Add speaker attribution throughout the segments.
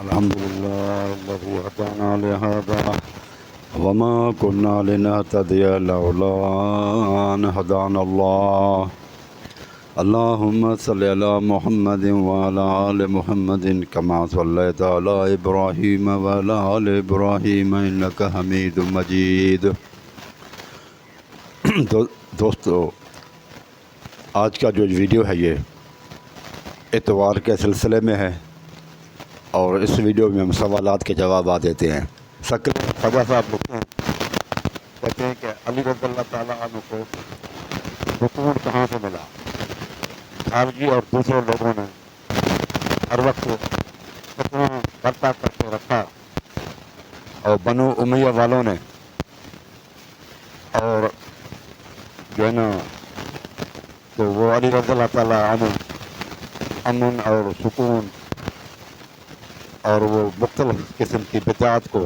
Speaker 1: الحمد لله الذي هدانا لهذا وما كنا لنهتدي لولا أن هدانا الله. اللهم صل على محمد وعلى آل محمد كما صليت على إبراهيم وعلى آل إبراهيم إنك حميد مجيد. دوستو، آج کا جو ویڈیو ہے یہ اتوار کے سلسلے میں ہے، اور اس ویڈیو میں ہم سوالات کے جوابات دیتے ہیں. خواجہ صاحب کہتے ہیں کہ علی رضی اللہ تعالیٰ عنہ کو سکون کہاں سے ملا؟ خارجی اور دوسرے لوگوں نے ہر وقت سکون برتا کرتے رکھا، اور بنو امیہ والوں نے اور جو ہے نا تو وہ علی رضی اللہ تعالیٰ عنہ امن اور سکون اور وہ مختلف قسم کی بدعات کو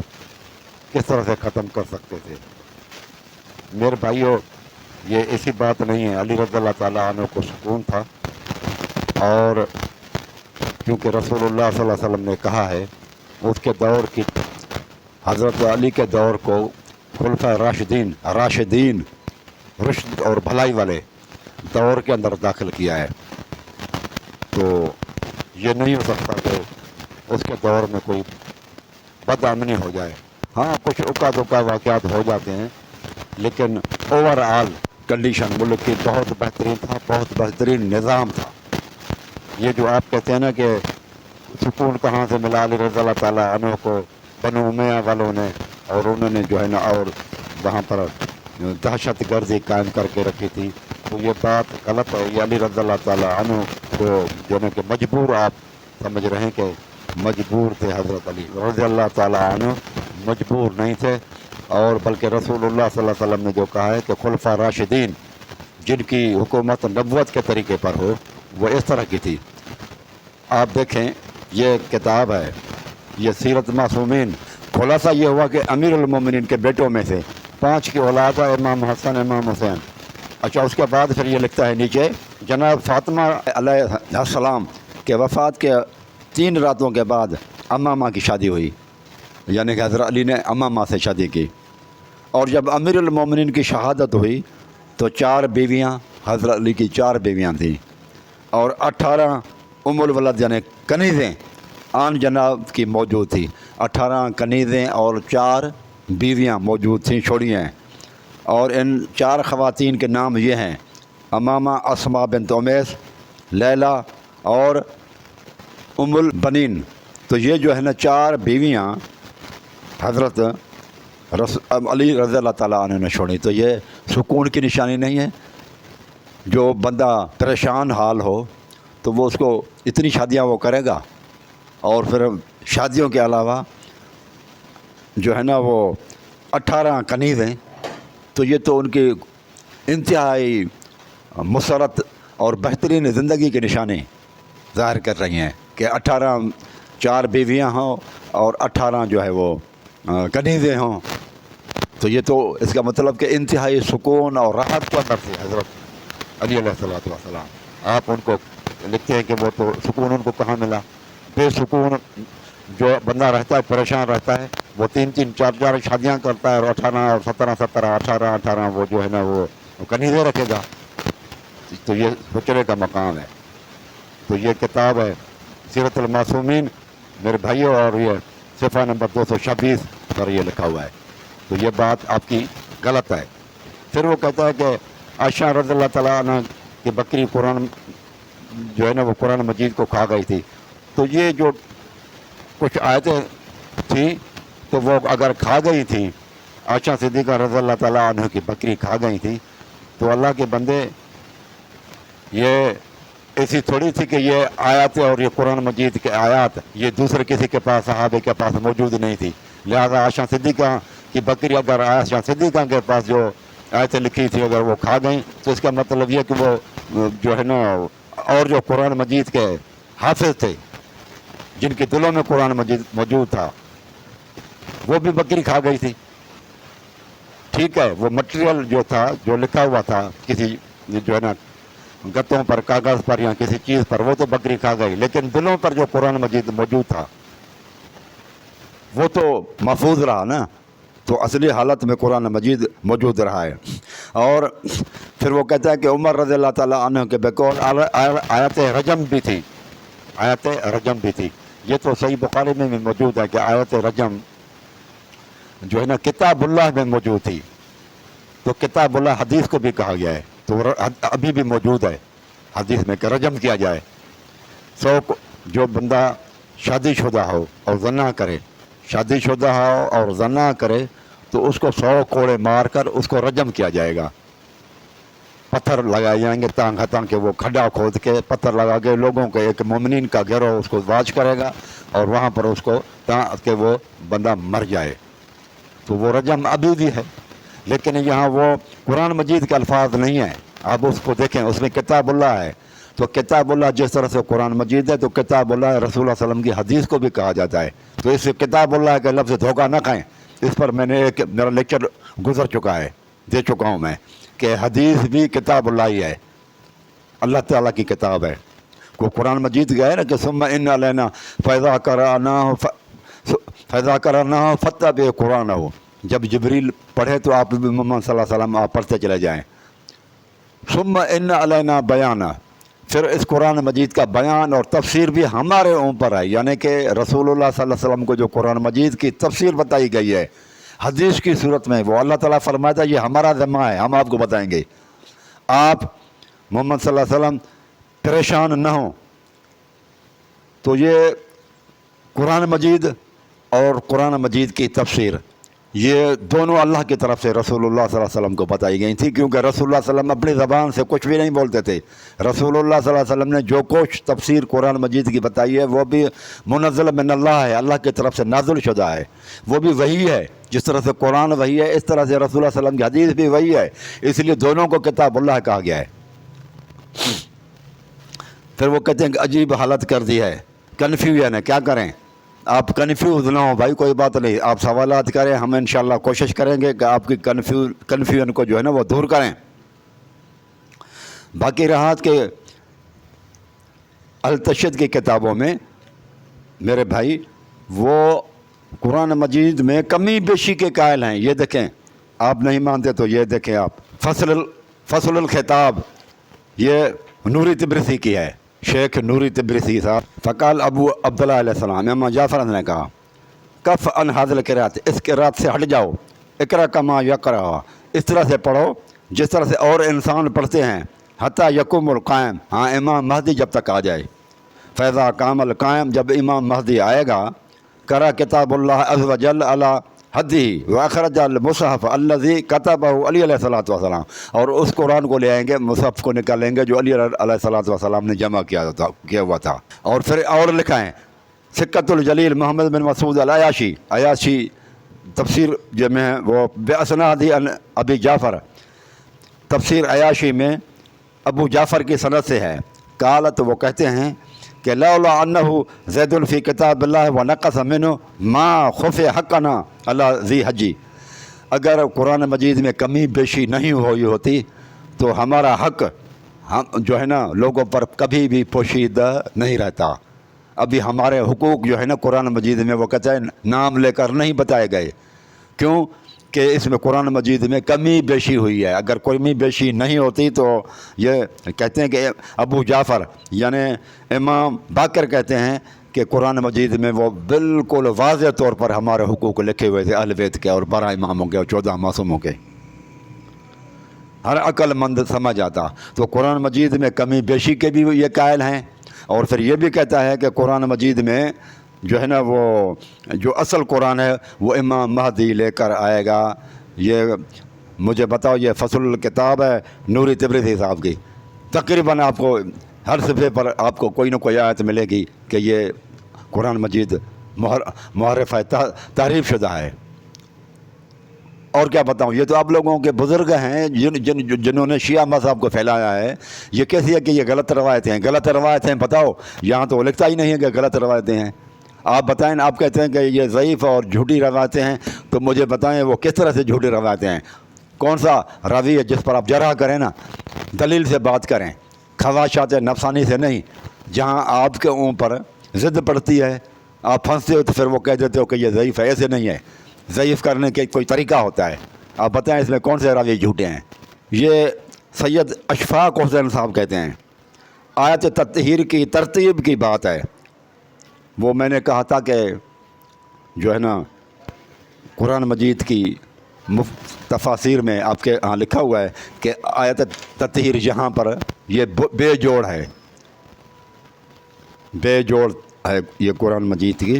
Speaker 1: کس طرح سے ختم کر سکتے تھے. میرے بھائیوں، یہ ایسی بات نہیں ہے. علی رضی اللہ تعالیٰ عنہ کو سکون تھا، اور کیونکہ رسول اللہ صلی اللہ علیہ وسلم نے کہا ہے اس کے دور کی حضرت علی کے دور کو خلفۂ راشدین رشد اور بھلائی والے دور کے اندر داخل کیا ہے. تو یہ نہیں ہو سکتا کہ اس کے دور میں کوئی بدامنی ہو جائے. ہاں، کچھ اکا دکا واقعات ہو جاتے ہیں، لیکن اوور آل کنڈیشن ملک کی بہت بہترین تھا، بہت بہترین نظام تھا. یہ جو آپ کہتے ہیں نا کہ سکون کہاں سے ملا علی رضی اللہ تعالیٰ عنہ کو بنو امیہ والوں نے، اور انہوں نے جو ہے نا اور وہاں پر دہشت گردی قائم کر کے رکھی تھی، تو یہ بات غلط ہے. یہ علی رضی اللہ تعالیٰ عنہ کو جو ہے کہ مجبور، آپ سمجھ رہے ہیں کہ مجبور تھے. حضرت علی رضی اللہ تعالیٰ عنہ مجبور نہیں تھے، اور بلکہ رسول اللہ صلی اللہ علیہ وسلم نے جو کہا ہے کہ خلفاء راشدین جن کی حکومت نبوت کے طریقے پر ہو وہ اس طرح کی تھی. آپ دیکھیں، یہ کتاب ہے، یہ سیرت معصومین. خلاصہ یہ ہوا کہ امیر المومنین کے بیٹوں میں سے 5 کی اولاد ہے، امام حسن، امام حسین. اچھا، اس کے بعد پھر یہ لکھتا ہے نیچے، جناب فاطمہ علیہ السلام کے وفات کے 3 راتوں کے بعد امامہ کی شادی ہوئی، یعنی کہ حضرت علی نے امامہ سے شادی کی. اور جب امیر المومنین کی شہادت ہوئی تو 4 بیویاں، حضرت علی کی 4 بیویاں تھیں، اور 18 ام الولد یعنی کنیزیں آن جناب کی موجود تھی. 18 کنیزیں اور 4 بیویاں موجود تھیں، چھوڑیاں. اور ان 4 خواتین کے نام یہ ہیں: امامہ اسماء بنت امیس، لیلہ اور ام البنین. تو یہ جو ہے نا 4 بیویاں حضرت علی رضی اللہ تعالیٰ عنہ نے چھوڑی. تو یہ سکون کی نشانی نہیں ہے؟ جو بندہ پریشان حال ہو تو وہ اس کو اتنی شادیاں وہ کرے گا، اور پھر شادیوں کے علاوہ جو ہے نا وہ 18 کنیزیں. تو یہ تو ان کی انتہائی مسرت اور بہترین زندگی کی نشانی ظاہر کر رہی ہیں کہ 4 بیویاں ہوں اور 18 جو ہے وہ کنیزیں ہوں. تو یہ تو اس کا مطلب کہ انتہائی سکون اور راحت کو اندر سے حضرت علی علیہ السلام. آپ ان کو لکھتے ہیں کہ وہ تو سکون ان کو کہاں ملا؟ بے سکون جو بندہ رہتا ہے، پریشان رہتا ہے، وہ 3 4 شادیاں کرتا ہے، اور 18 اور 17 18 وہ جو ہے نا وہ کنیزیں رکھے گا. تو یہ سوچنے کا مقام ہے. تو یہ کتاب ہے سیرت المعصومین میرے بھائیوں، اور یہ صفحہ نمبر 226 پر یہ لکھا ہوا ہے. تو یہ بات آپ کی غلط ہے. پھر وہ کہتا ہے کہ عائشہ رضی اللہ تعالیٰ عنہ کی بکری قرآن جو ہے نا وہ قرآن مجید کو کھا گئی تھی. تو یہ جو کچھ آیتیں تھیں تو وہ اگر کھا گئی تھیں، عائشہ صدیقہ رضی اللہ تعالیٰ عنہ کی بکری کھا گئی تھی، تو اللہ کے بندے یہ ایسی تھوڑی تھی کہ یہ آیات اور یہ قرآن مجید کے آیات یہ دوسرے کسی کے پاس، صحابہ کے پاس موجود نہیں تھی. لہذا عائشہ صدیقہ کی بکری اگر عائشہ صدیقہ کے پاس جو آیتیں لکھی تھی اگر وہ کھا گئیں، تو اس کا مطلب یہ کہ وہ جو ہے نا اور جو قرآن مجید کے حافظ تھے، جن کے دلوں میں قرآن مجید موجود تھا، وہ بھی بکری کھا گئی تھی. ٹھیک ہے، وہ مٹیریل جو تھا، جو لکھا ہوا تھا کسی جو ہے نا گتوں پر، کاغذ پر یا کسی چیز پر، وہ تو بکری کھا گئی، لیکن دلوں پر جو قرآن مجید موجود تھا وہ تو محفوظ رہا نا، تو اصلی حالت میں قرآن مجید موجود رہا ہے۔ اور پھر وہ کہتا ہے کہ عمر رضی اللہ تعالیٰ عنہ کے بقول آیت رجم بھی تھی، آیت رجم بھی تھی۔ یہ تو صحیح بخاری میں بھی موجود ہے کہ آیت رجم جو ہے نا کتاب اللہ میں موجود تھی، تو کتاب اللہ حدیث کو بھی کہا گیا ہے، تو ابھی بھی موجود ہے حدیث میں کہ رجم کیا جائے۔ جو بندہ شادی شدہ ہو اور زنا کرے، شادی شدہ ہو اور زنا کرے تو اس کو 100 کوڑے مار کر اس کو رجم کیا جائے گا، پتھر لگائے جائیں گے تاں کہ وہ کھڈا کھود کے پتھر لگا کے لوگوں کے ایک مومنین کا گروہ اس کو واچ کرے گا اور وہاں پر اس کو کہ وہ بندہ مر جائے، تو وہ رجم ابھی بھی ہے۔ لیکن یہاں وہ قرآن مجید کے الفاظ نہیں ہیں، آپ اس کو دیکھیں، اس میں کتاب اللہ ہے، تو کتاب اللہ جس طرح سے قرآن مجید ہے تو کتاب اللہ رسول اللہ صلی اللہ علیہ وسلم کی حدیث کو بھی کہا جاتا ہے، تو اس سے کتاب اللہ کے لفظ دھوکہ نہ کھائیں۔ اس پر میں نے میرا لیکچر گزر چکا ہے، دے چکا ہوں میں، کہ حدیث بھی کتاب اللہ ہی ہے، اللہ تعالیٰ کی کتاب ہے۔ کو قرآن مجید گیا ہے نا کہ ثم ان علینا فیضا کرنا فتح قرآن ہو، جب جبریل پڑھے تو آپ بھی محمد صلی اللہ علیہ وسلم آپ پڑھتے چلے جائیں۔ ثم ان علینا بیانہ، پھر اس قرآن مجید کا بیان اور تفسیر بھی ہمارے اوپر ہے، یعنی کہ رسول اللہ صلی اللہ علیہ وسلم کو جو قرآن مجید کی تفسیر بتائی گئی ہے حدیث کی صورت میں، وہ اللہ تعالیٰ فرماتا ہے یہ ہمارا ذمہ ہے، ہم آپ کو بتائیں گے۔ آپ محمد صلی اللہ علیہ وسلم پریشان نہ ہوں، تو یہ قرآن مجید اور قرآن مجید کی تفسیر یہ دونوں اللہ کی طرف سے رسول اللہ صلی اللہ علیہ وسلم کو بتائی گئی تھی، کیونکہ رسول اللہ صلی اللہ علیہ وسلم اپنی زبان سے کچھ بھی نہیں بولتے تھے۔ رسول اللہ صلی اللہ علیہ وسلم نے جو کچھ تفسیر قرآن مجید کی بتائی ہے وہ بھی منزل من اللہ ہے، اللہ کی طرف سے نازل شدہ ہے، وہ بھی وہی ہے، جس طرح سے قرآن وہی ہے اس طرح سے رسول اللہ صلی اللہ علیہ وسلم کی حدیث بھی وہی ہے، اس لیے دونوں کو کتاب اللہ کہا گیا ہے۔ پھر وہ کہتے ہیں کہ عجیب حالت کر دی ہے، کنفیوژن ہے، کیا کریں؟ آپ کنفیوز نہ ہو بھائی، کوئی بات نہیں، آپ سوالات کریں، ہم انشاءاللہ کوشش کریں گے کہ آپ کی کنفیوژن کو جو ہے نا وہ دور کریں۔ باقی رہات کے التشد کی کتابوں میں میرے بھائی وہ قرآن مجید میں کمی بیشی کے قائل ہیں، یہ دیکھیں، آپ نہیں مانتے تو یہ دیکھیں آپ، فصل الخطاب یہ نوری تبرسی کی ہے، شیخ نوری تبرسی صاحب۔ فقال ابو عبداللہ علیہ السلام، امام جعفر نے کہا کف ان حاضل قرات، اس قرات سے ہٹ جاؤ، اقرا کما یقرا، اس طرح سے پڑھو جس طرح سے اور انسان پڑھتے ہیں، حتی یقوم القائم، ہاں امام مہدی جب تک آ جائے، فیضا قام القائم، جب امام مہدی آئے گا، کرا کتاب اللہ عز وجل علی حدی واخرج المصحف الذی کتبہ علی علیہ الصلوۃ والسلام، اور اس قرآن کو لے آئیں گے، مصحف کو نکالیں گے جو علی علیہ الصلوۃ والسلام نے جمع کیا ہوا تھا، اور پھر اور لکھائیں سکت الجلیل محمد بن مسعود العیاشی، عیاشی تفسیر جو میں وہ باسناد ابی جعفر، تفسیر عیاشی میں ابو جعفر کی سند سے ہے، قالت، وہ کہتے ہیں کہ لولا انہ زید فی کتاب اللہ ونقص منہ ما خفی حقنا اللہ ذی حجی، اگر قرآن مجید میں کمی بیشی نہیں ہوئی ہوتی تو ہمارا حق ہم جو ہے نا لوگوں پر کبھی بھی پوشیدہ نہیں رہتا۔ ابھی ہمارے حقوق جو ہے نا قرآن مجید میں وہ کہتا ہے نام لے کر نہیں بتائے گئے، کیوں کہ اس میں قرآن مجید میں کمی بیشی ہوئی ہے، اگر کمی بیشی نہیں ہوتی تو یہ کہتے ہیں کہ ابو جعفر یعنی امام باقر کہتے ہیں کہ قرآن مجید میں وہ بالکل واضح طور پر ہمارے حقوق لکھے ہوئے تھے، اہل بیت کے اور 12 اماموں کے اور 14 معصوموں کے، ہر عقل مند سمجھ آتا۔ تو قرآن مجید میں کمی بیشی کے بھی یہ قائل ہیں، اور پھر یہ بھی کہتا ہے کہ قرآن مجید میں جو ہے نا وہ جو اصل قرآن ہے وہ امام مہدی لے کر آئے گا۔ یہ مجھے بتاؤ، یہ فصل الکتاب ہے نوری تبریزی صاحب کی، تقریباً آپ کو ہر صفحے پر آپ کو کوئی نہ کوئی آیت ملے گی کہ یہ قرآن مجید محرف ہے، تحریف شدہ ہے۔ اور کیا بتاؤں، یہ تو آپ لوگوں کے بزرگ ہیں جنہوں نے شیعہ مذہب کو پھیلایا ہے، یہ کیسی ہے کہ یہ غلط روایتیں ہیں؟ غلط روایتیں بتاؤ، یہاں تو لکھتا ہی نہیں ہے کہ غلط روایتیں ہیں، آپ بتائیں، آپ کہتے ہیں کہ یہ ضعیف اور جھوٹی روایتیں ہیں، تو مجھے بتائیں وہ کس طرح سے جھوٹی روایتیں ہیں، کون سا راوی ہے جس پر آپ جرح کریں نا، دلیل سے بات کریں، خواہشات نفسانی سے نہیں، جہاں آپ کے اوپر ضد پڑتی ہے
Speaker 2: آپ پھنستے ہو تو پھر وہ کہہ دیتے ہو کہ یہ ضعیف ہے. ایسے نہیں ہے, ضعیف کرنے کے کوئی طریقہ ہوتا ہے. آپ بتائیں اس میں کون سے راوی جھوٹے ہیں؟ یہ سید اشفاق حسین صاحب کہتے ہیں آیت تطہیر کی ترتیب کی بات ہے. وہ میں نے کہا تھا کہ جو ہے نا قرآن مجید کی تفاسیر میں آپ کے ہاں لکھا ہوا ہے کہ آیت تطہیر یہاں پر یہ بے جوڑ ہے, بے جوڑ ہے یہ قرآن مجید کی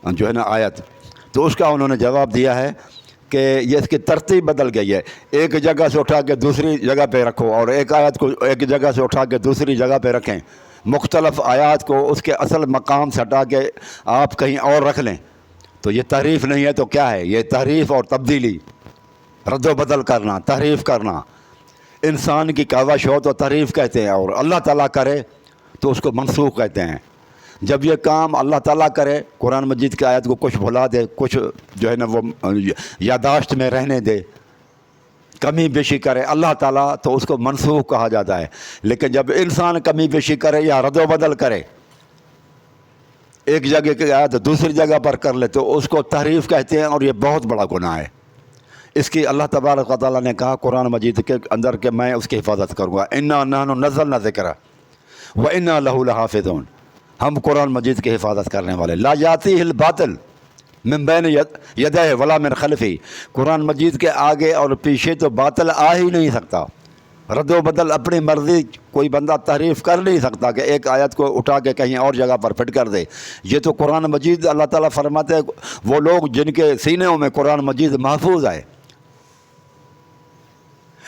Speaker 2: جو ہے نا آیت. تو اس کا انہوں نے جواب دیا ہے کہ یہ اس کی ترتیب بدل گئی ہے. ایک جگہ سے اٹھا کے دوسری جگہ پہ رکھو اور ایک آیت کو ایک جگہ سے اٹھا کے دوسری جگہ پہ رکھیں. مختلف آیات کو اس کے اصل مقام سے ہٹا کے آپ کہیں اور رکھ لیں تو یہ تحریف نہیں ہے تو کیا ہے؟ یہ تحریف اور تبدیلی, رد و بدل کرنا, تحریف کرنا. انسان کی کاوش ہو تو تحریف کہتے ہیں, اور اللہ تعالیٰ کرے تو اس کو منسوخ کہتے ہیں. جب یہ کام اللہ تعالیٰ کرے, قرآن مجید کی آیت کو کچھ بھلا دے, کچھ جو ہے نا وہ یاداشت میں رہنے دے, کمی بیشی کرے اللہ تعالیٰ, تو اس کو منسوخ کہا جاتا ہے. لیکن جب انسان کمی بیشی کرے یا رد و بدل کرے, ایک جگہ کی آیت دوسری جگہ پر کر لے, تو اس کو تحریف کہتے ہیں, اور یہ بہت بڑا گناہ ہے. اس کی اللہ تبارک و تعالیٰ نے کہا قرآن مجید کے اندر کہ میں اس کی حفاظت کروں گا. انا نحن نزلنا ذکر و انا لہ لحافظون, ہم قرآن مجید کی حفاظت کرنے والے. لا یاتیہ الباطل من بین یدیہ ولا من خلفہ, قرآن مجید کے آگے اور پیچھے تو باطل آ ہی نہیں سکتا. رد و بدل اپنی مرضی کوئی بندہ تحریف کر نہیں سکتا کہ ایک آیت کو اٹھا کے کہیں اور جگہ پر فٹ کر دے. یہ تو قرآن مجید اللہ تعالیٰ فرماتے ہیں وہ لوگ جن کے سینوں میں قرآن مجید محفوظ ہے.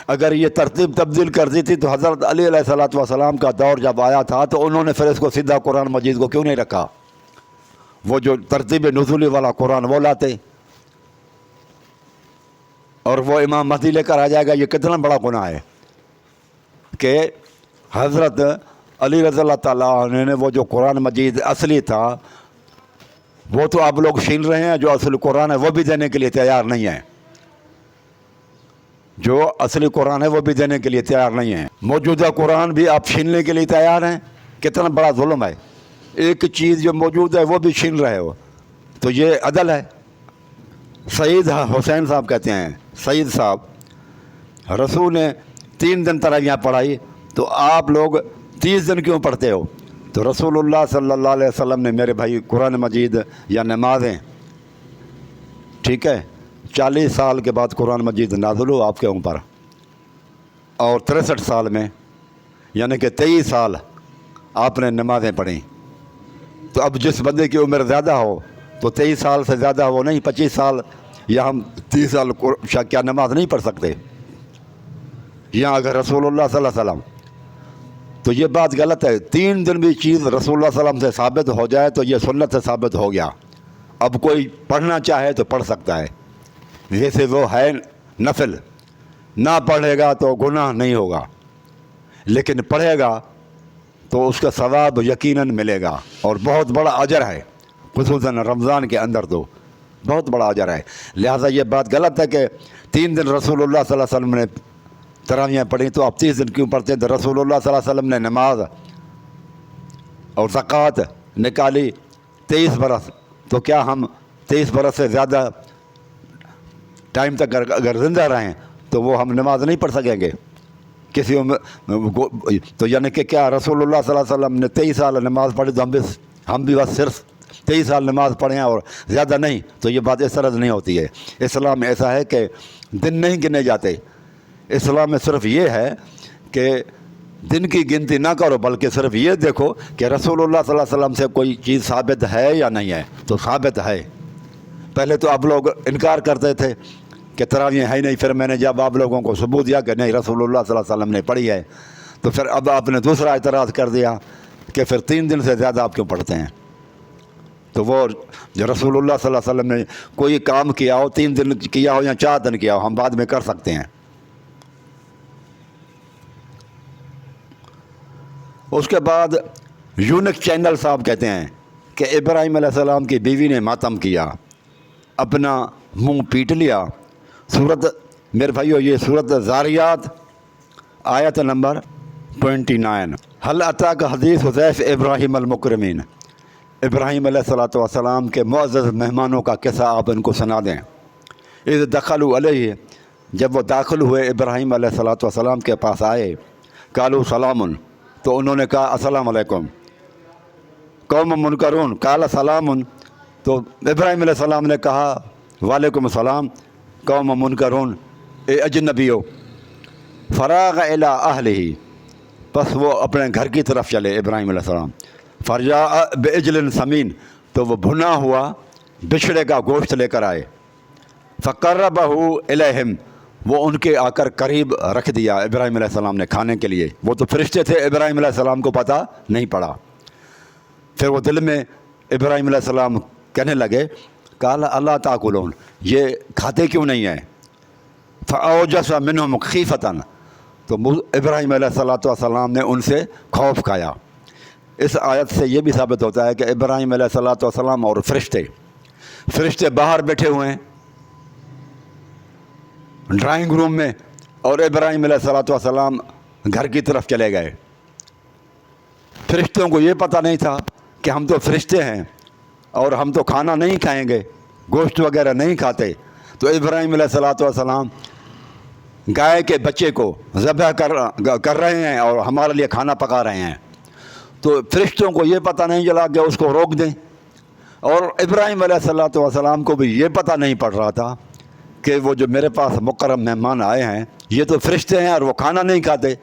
Speaker 2: اگر یہ ترتیب تبدیل کر دی تھی تو حضرت علی علیہ الصلوۃ والسلام کا دور جب آیا تھا تو انہوں نے پھر اس کو سیدھا قرآن مجید کو کیوں نہیں رکھا؟ وہ جو ترتیب نزولی والا قرآن وہ لاتے, اور وہ امام مہدی لے کر آ جائے گا. یہ کتنا بڑا گناہ ہے کہ حضرت علی رضی اللہ تعالیٰ عنہ نے وہ جو قرآن مجید اصلی تھا وہ تو آپ لوگ چھین رہے ہیں, جو اصل قرآن ہے وہ بھی دینے کے لیے تیار نہیں ہیں. جو اصلی قرآن ہے وہ بھی دینے کے لیے تیار نہیں ہیں. موجودہ قرآن بھی آپ چھیننے کے لیے تیار ہیں. کتنا بڑا ظلم ہے, ایک چیز جو موجود ہے وہ بھی چھین رہے ہو, تو یہ عدل ہے. سعید حسین صاحب کہتے ہیں, سعید صاحب رسول نے 3 دن تراویح پڑھائی تو آپ لوگ 30 دن کیوں پڑھتے ہو؟ تو رسول اللہ صلی اللہ علیہ وسلم نے میرے بھائی قرآن مجید یا نمازیں, ٹھیک ہے, 40 سال کے بعد قرآن مجید نازل ہو آپ کے اوپر, اور 63 سال میں یعنی کہ 23 سال آپ نے نمازیں پڑھیں. تو اب جس بندے کی عمر زیادہ ہو تو 23 سال سے زیادہ ہو نہیں 25 سال یا ہم 30 سال کیا نماز نہیں پڑھ سکتے؟ یا اگر رسول اللہ صلی اللہ علیہ وسلم, تو یہ بات غلط ہے. 3 دن بھی چیز رسول اللہ صلی اللہ علیہ وسلم سے ثابت ہو جائے تو یہ سنت سے ثابت ہو گیا. اب کوئی پڑھنا چاہے تو پڑھ سکتا ہے, جیسے وہ ہے نفل, نہ پڑھے گا تو گناہ نہیں ہوگا, لیکن پڑھے گا تو اس کا ثواب یقیناً ملے گا, اور بہت بڑا اجر ہے, خصوصاً رمضان کے اندر تو بہت بڑا اجر ہے. لہٰذا یہ بات غلط ہے کہ 3 دن رسول اللہ صلی اللہ علیہ وسلم نے تراویح پڑھی تو آپ 30 دن کیوں پڑھتے ہیں؟ تو رسول اللہ صلی اللہ علیہ وسلم نے نماز اور زکوٰۃ نکالی 23 برس, تو کیا ہم 23 برس سے زیادہ ٹائم تک اگر زندہ رہیں تو وہ ہم نماز نہیں پڑھ سکیں گے کسی تو یعنی کہ کیا رسول اللہ صلی اللہ علیہ وسلم نے 23 سال نماز پڑھی تو ہم بھی بس صرف 23 سال نماز پڑھیں اور زیادہ نہیں؟ تو یہ بات اس طرح نہیں ہوتی ہے. اسلام میں ایسا ہے کہ دن نہیں گنے جاتے. اسلام میں صرف یہ ہے کہ دن کی گنتی نہ کرو, بلکہ صرف یہ دیکھو کہ رسول اللہ صلی اللہ علیہ وسلم سے کوئی چیز ثابت ہے یا نہیں ہے. تو ثابت ہے. پہلے تو آپ لوگ انکار کرتے تھے کہ تراویح ہے نہیں, پھر میں نے جب آپ لوگوں کو ثبوت دیا کہ نہیں رسول اللہ صلی اللہ علیہ وسلم نے پڑھی ہے, تو پھر اب آپ نے دوسرا اعتراض کر دیا کہ پھر 3 دن سے زیادہ آپ کیوں پڑھتے ہیں. تو وہ جو رسول اللہ صلی اللہ علیہ وسلم نے کوئی کام کیا ہو 3 دن کیا ہو یا 4 دن کیا ہو, ہم بعد میں کر سکتے ہیں. اس کے بعد یونک چینل صاحب کہتے ہیں کہ ابراہیم علیہ السلام کی بیوی نے ماتم کیا, اپنا منہ پیٹ لیا. سورت میرے بھائیو یہ سورت زاریات آیت نمبر 29. حل اتاک حدیث حذیف ابراہیم المکرمین, ابراہیم علیہ الصلوۃ والسلام کے معزز مہمانوں کا قصہ آپ ان کو سنا دیں۔ اذ دخلوا علیہ، جب وہ داخل ہوئے ابراہیم علیہ الصلوۃ والسلام کے پاس آئے، قالوا سلام، تو انہوں نے کہا السلام علیکم۔ قوم منکرون قال سلام، تو ابراہیم علیہ السلام نے کہا وعلیکم السلام۔ قوم منکرون، اے اجنبیو۔ فراغ الی اہلہ، بس وہ اپنے گھر کی طرف چلے ابراہیم علیہ السلام۔ فرجاء بعجل سمین، تو وہ بھنا ہوا بچھڑے کا گوشت لے کر آئے۔ فقربہ الیہم، وہ ان کے آ کر قریب رکھ دیا ابراہیم علیہ السلام نے کھانے کے لیے۔ وہ تو فرشتے تھے، ابراہیم علیہ السلام کو پتہ نہیں پڑا۔ پھر وہ دل میں ابراہیم علیہ السلام کہنے لگے قال اللہ تاکلون، یہ کھاتے کیوں نہیں ہیں؟ فاوجس منہم خیفتن، تو ابراہیم علیہ السلام نے ان سے خوف کھایا۔ اس آیت سے یہ بھی ثابت ہوتا ہے کہ ابراہیم علیہ السلام اور فرشتے باہر بیٹھے ہوئے ہیں ڈرائنگ روم میں، اور ابراہیم علیہ السلام گھر کی طرف چلے گئے۔ فرشتوں کو یہ پتہ نہیں تھا کہ ہم تو فرشتے ہیں اور ہم تو کھانا نہیں کھائیں گے، گوشت وغیرہ نہیں کھاتے۔ تو ابراہیم علیہ السلام گائے کے بچے کو ذبح کر رہے ہیں اور ہمارے لیے کھانا پکا رہے ہیں۔ تو فرشتوں کو یہ پتہ نہیں چلا کہ اس کو روک دیں، اور ابراہیم علیہ السلام کو بھی یہ پتہ نہیں پڑ رہا تھا کہ وہ جو میرے پاس مکرم مہمان آئے ہیں یہ تو فرشتے ہیں اور وہ کھانا نہیں کھاتے۔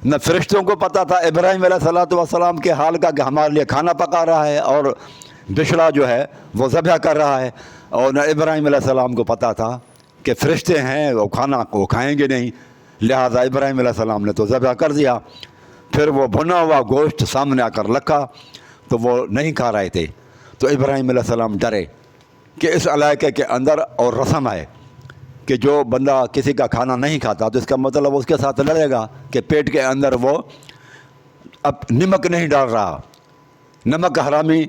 Speaker 2: نہ فرشتوں کو پتہ تھا ابراہیم علیہ السلام کے حال کا کہ ہمارے لیے کھانا پکا رہا ہے اور بچھڑا جو ہے وہ ذبح کر رہا ہے، اور نہ ابراہیم علیہ السلام کو پتہ تھا کہ فرشتے ہیں وہ کھانا کو کھائیں گے نہیں، لہٰذا ابراہیم علیہ السلام نے تو ذبح کر دیا۔ پھر وہ بھنا ہوا گوشت سامنے آ کر رکھا تو وہ نہیں کھا رہے تھے۔ تو ابراہیم علیہ السلام ڈرے کہ اس علاقے کے اندر اور رسم ہے کہ جو بندہ کسی کا کھانا نہیں کھاتا تو اس کا مطلب اس کے ساتھ لڑے گا کہ پیٹ کے اندر وہ اب نمک نہیں ڈال رہا۔ نمک حرامی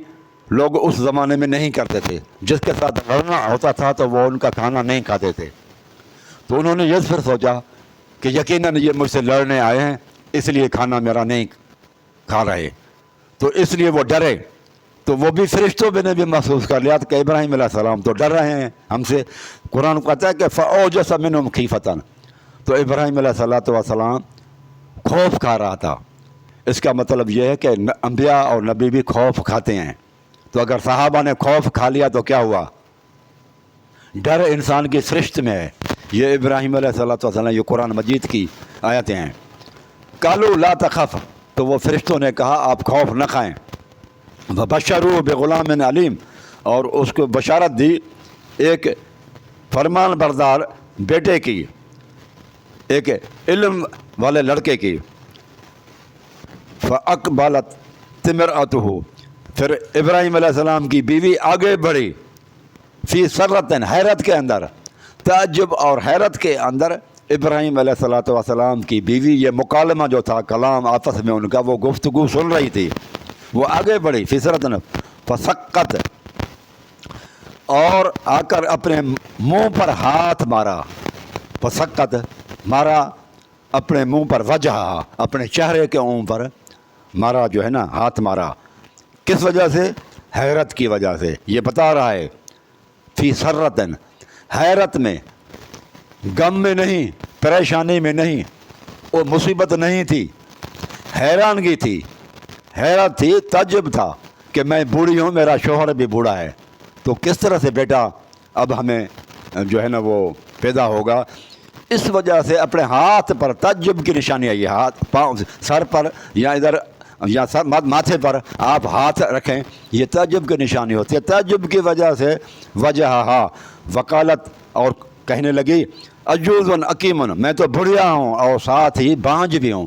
Speaker 2: لوگ اس زمانے میں نہیں کرتے تھے، جس کے ساتھ لڑنا ہوتا تھا تو وہ ان کا کھانا نہیں کھاتے تھے۔ تو انہوں نے یہ پھر سوچا کہ یقیناً یہ مجھ سے لڑنے آئے ہیں، اس لیے کھانا میرا نہیں کھا رہے، تو اس لیے وہ ڈرے۔ تو وہ بھی فرشتوں نے بھی محسوس کر لیا کہ ابراہیم علیہ السلام تو ڈر رہے ہیں ہم سے۔ قرآن کہتا ہے کہ فاوجس منہم خیفتن، تو ابراہیم علیہ السلام خوف کھا رہا تھا۔ اس کا مطلب یہ ہے کہ انبیاء اور نبی بھی خوف کھاتے ہیں۔ تو اگر صحابہ نے خوف کھا لیا تو کیا ہوا؟ ڈر انسان کی سرشت میں ہے۔ یہ ابراہیم علیہ السلام، یہ قرآن مجید کی آیتیں ہیں۔ قالوا لا تخف، تو وہ فرشتوں نے کہا آپ خوف نہ کھائیں۔ وبشروہ بغلام علیم، اور اس کو بشارت دی ایک فرمان بردار بیٹے کی، ایک علم والے لڑکے کی۔ فاقبلت امرأتہ، پھر ابراہیم علیہ السلام کی بیوی آگے بڑھی، فی سرۃ، حیرت کے اندر، تعجب اور حیرت کے اندر ابراہیم علیہ السلام کی بیوی، یہ مکالمہ جو تھا کلام آپس میں ان کا، وہ گفتگو سن رہی تھی، وہ آگے بڑھی، فی سرۃ، فسقط، اور آ کر اپنے منہ پر ہاتھ مارا، فسقط مارا اپنے منہ پر، وجہ اپنے چہرے کے اوپر مارا، جو ہے نا ہاتھ مارا۔ کس وجہ سے؟ حیرت کی وجہ سے۔ یہ بتا رہا ہے فی سرۃ، حیرت میں، غم میں نہیں، پریشانی میں نہیں، وہ مصیبت نہیں تھی، حیرانگی تھی، حیرت تھی، تعجب تھا کہ میں بوڑھی ہوں، میرا شوہر بھی بوڑھا ہے، تو کس طرح سے بیٹا اب ہمیں جو ہے نا وہ پیدا ہوگا۔ اس وجہ سے اپنے ہاتھ پر تعجب کی نشانی ہے، یہ ہاتھ پاؤں سر پر یا ادھر یا سر ماتھے پر آپ ہاتھ رکھیں، یہ تعجب کی نشانی ہوتی ہے۔ تعجب کی وجہ سے وجہہا، وکالت، اور کہنے لگی عجوز عقیم، میں تو بڑھیا ہوں اور ساتھ ہی بانجھ بھی ہوں،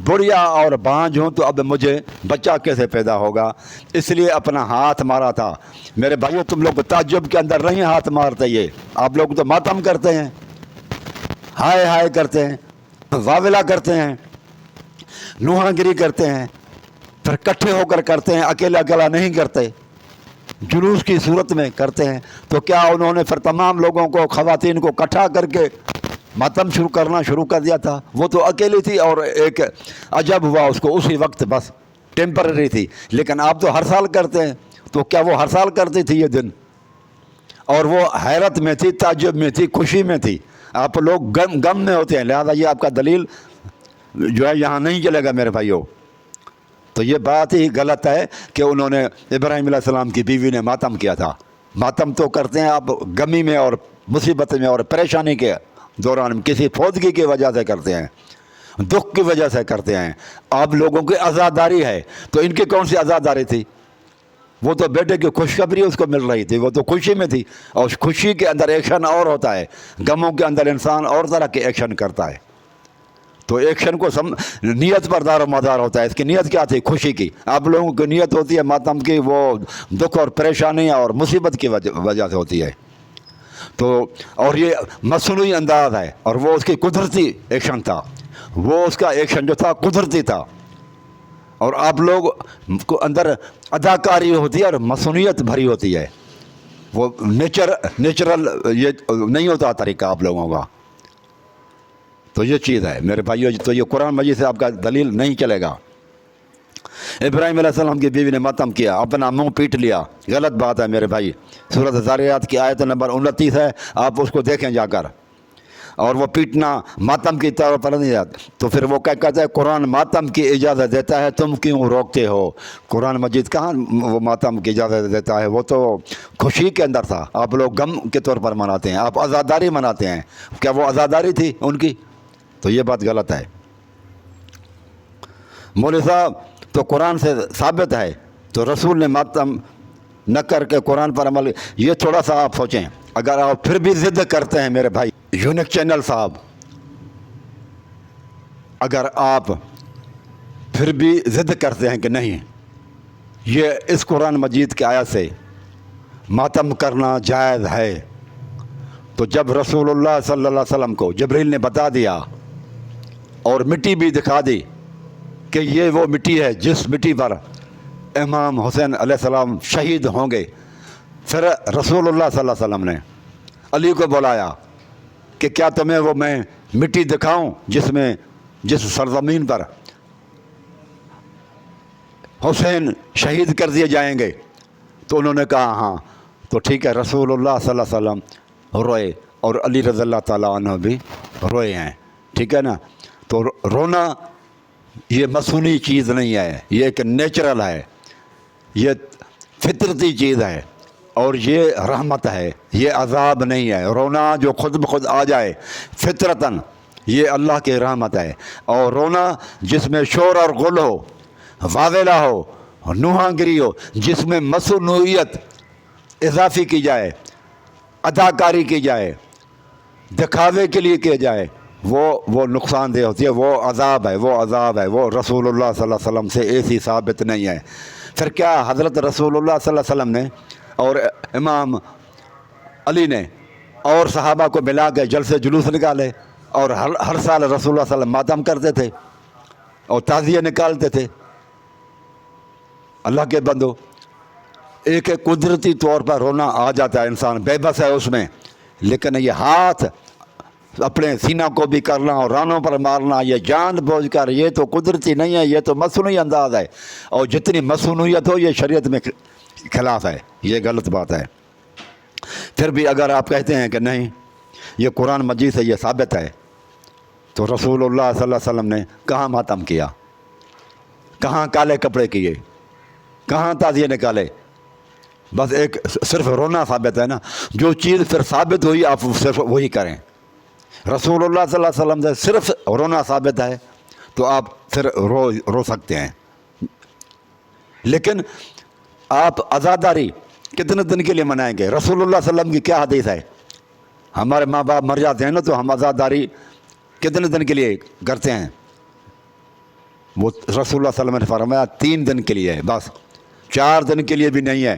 Speaker 2: بڑھیا اور بانجھ ہوں، تو اب مجھے بچہ کیسے پیدا ہوگا، اس لیے اپنا ہاتھ مارا تھا۔ میرے بھائیو، تم لوگ تعجب کے اندر نہیں ہاتھ مارتے، یہ آپ لوگ تو ماتم کرتے ہیں، ہائے ہائے کرتے ہیں، واویلا کرتے ہیں، نوحہ گری کرتے ہیں، پھر کٹھے ہو کر کرتے ہیں، اکیلا اکیلا نہیں کرتے، جلوس کی صورت میں کرتے ہیں۔ تو کیا انہوں نے پھر تمام لوگوں کو، خواتین کو اکٹھا کر کے ماتم کرنا شروع کر دیا تھا؟ وہ تو اکیلی تھی، اور ایک عجب ہوا اس کو اسی وقت، بس ٹیمپرری تھی، لیکن آپ تو ہر سال کرتے ہیں، تو کیا وہ ہر سال کرتی تھی یہ دن؟ اور وہ حیرت میں تھی، تعجب میں تھی، خوشی میں تھی. آپ لوگ غم میں ہوتے ہیں، لہذا یہ آپ کا دلیل جو ہے یہاں نہیں چلے گا میرے بھائیوں. تو یہ بات ہی غلط ہے کہ انہوں نے ابراہیم علیہ السلام کی بیوی نے ماتم کیا تھا. ماتم تو کرتے ہیں آپ غمی میں اور مصیبت میں اور پریشانی کے دوران، کسی فوتگی کی وجہ سے کرتے ہیں، دکھ کی وجہ سے کرتے ہیں. آپ لوگوں کی عزاداری ہے، تو ان کی کون سی عزاداری تھی؟ وہ تو بیٹے کی خوشخبری اس کو مل رہی تھی، وہ تو خوشی میں تھی. اور خوشی کے اندر ایکشن اور ہوتا ہے، غموں کے اندر انسان اور طرح کے ایکشن کرتا ہے. تو ایکشن کو نیت پر دار و مدار ہوتا ہے. اس کی نیت کیا تھی؟ خوشی کی. آپ لوگوں کی نیت ہوتی ہے ماتم کی، وہ دکھ اور پریشانی اور مصیبت کی وجہ سے ہوتی ہے. تو اور یہ مصنوعی انداز ہے، اور وہ اس کی قدرتی ایکشن تھا، وہ اس کا ایکشن جو تھا قدرتی تھا. اور آپ لوگ کو اندر اداکاری ہوتی ہے اور مصنوعیت بھری ہوتی ہے، وہ نیچرل یہ نہیں ہوتا طریقہ آپ لوگوں کا. تو یہ چیز ہے میرے بھائیو. تو یہ قرآن مجید سے آپ کا دلیل نہیں چلے گا. ابراہیم علیہ السلام کی بیوی نے ماتم کیا، اپنا منہ پیٹ لیا، غلط بات ہے میرے بھائی. سورۃ ذاریات کی آیت نمبر 29 ہے، آپ اس کو دیکھیں جا کر. اور وہ پیٹنا ماتم کی طور پر نہیں جاتا. تو پھر وہ کیا کہتا ہے؟ قرآن ماتم کی اجازت دیتا ہے، تم کیوں روکتے ہو؟ قرآن مجید کہاں وہ ماتم کی اجازت دیتا ہے؟ وہ تو خوشی کے اندر تھا. آپ لوگ غم کے طور پر مناتے ہیں، آپ عزاداری مناتے ہیں. کیا وہ عزاداری تھی ان کی؟ تو یہ بات غلط ہے. مولوی صاحب تو قرآن سے ثابت ہے، تو رسول نے ماتم نہ کر کے قرآن پر عمل. یہ تھوڑا سا آپ سوچیں. اگر آپ پھر بھی ضد کرتے ہیں میرے بھائی یونک چینل صاحب، اگر آپ پھر بھی ضد کرتے ہیں کہ نہیں یہ اس قرآن مجید کی آیت سے ماتم کرنا جائز ہے، تو جب رسول اللہ صلی اللہ علیہ وسلم کو جبریل نے بتا دیا اور مٹی بھی دکھا دی کہ یہ وہ مٹی ہے جس مٹی پر امام حسین علیہ السلام شہید ہوں گے، پھر رسول اللہ صلی اللہ علیہ وسلم نے علی کو بلایا کہ کیا تمہیں وہ میں مٹی دکھاؤں جس سرزمین پر حسین شہید کر دیے جائیں گے؟ تو انہوں نے کہا ہاں. تو ٹھیک ہے، رسول اللہ صلی اللہ علیہ وسلم روئے اور علی رضی اللہ تعالیٰ عنہ بھی روئے ہیں. ٹھیک ہے نا. تو رونا یہ مصنوعی چیز نہیں ہے، یہ ایک نیچرل ہے، یہ فطرتی چیز ہے، اور یہ رحمت ہے، یہ عذاب نہیں ہے. رونا جو خود بخود آ جائے فطرتاً، یہ اللہ کی رحمت ہے. اور رونا جس میں شور اور غل ہو، واویلا ہو، نوحہ گری ہو، جس میں مصنوعیت اضافی کی جائے، اداکاری کی جائے، دکھاوے کے لیے کیا جائے، وہ نقصان دہ ہوتی ہے، وہ عذاب ہے، وہ عذاب ہے. وہ رسول اللہ صلی اللہ علیہ وسلم سے ایسی ثابت نہیں ہے. پھر کیا حضرت رسول اللہ صلی اللہ علیہ وسلم نے اور امام علی نے اور صحابہ کو ملا کے جلسے جلوس نکالے، اور ہر سال رسول اللہ صلی اللہ علیہ وسلم ماتم کرتے تھے اور تعزیہ نکالتے تھے. اللہ کے بندو، ایک قدرتی طور پر رونا آ جاتا ہے، انسان بے بس ہے اس میں، لیکن یہ ہاتھ اپنے سینہ کو بھی کرنا اور رانوں پر مارنا، یہ جان بوجھ کر، یہ تو قدرتی نہیں ہے، یہ تو مصنوعی انداز ہے. اور جتنی مصنوعیت ہو یہ شریعت میں خلاف ہے، یہ غلط بات ہے. پھر بھی اگر آپ کہتے ہیں کہ نہیں یہ قرآن مجید سے یہ ثابت ہے، تو رسول اللہ صلی اللہ علیہ وسلم نے کہاں ماتم کیا؟ کہاں کالے کپڑے کیے؟ کہاں تعزیے نکالے؟ بس ایک صرف رونا ثابت ہے نا. جو چیز پھر ثابت ہوئی آپ صرف وہی کریں. رسول اللہ صلی اللہ علیہ وسلم سے صرف رونا ثابت ہے تو آپ پھر رو سکتے ہیں. لیکن آپ عزاداری کتنے دن کے لیے منائیں گے؟ رسول اللہ صلی اللہ علیہ وسلم کی کیا حدیث ہے؟ ہمارے ماں باپ مر جاتے ہیں نا، تو ہم عزاداری کتنے دن کے لیے کرتے ہیں؟ وہ رسول اللہ صلی اللہ علیہ وسلم نے فرمایا 3 دن کے لیے ہے، بس 4 دن کے لیے بھی نہیں ہے.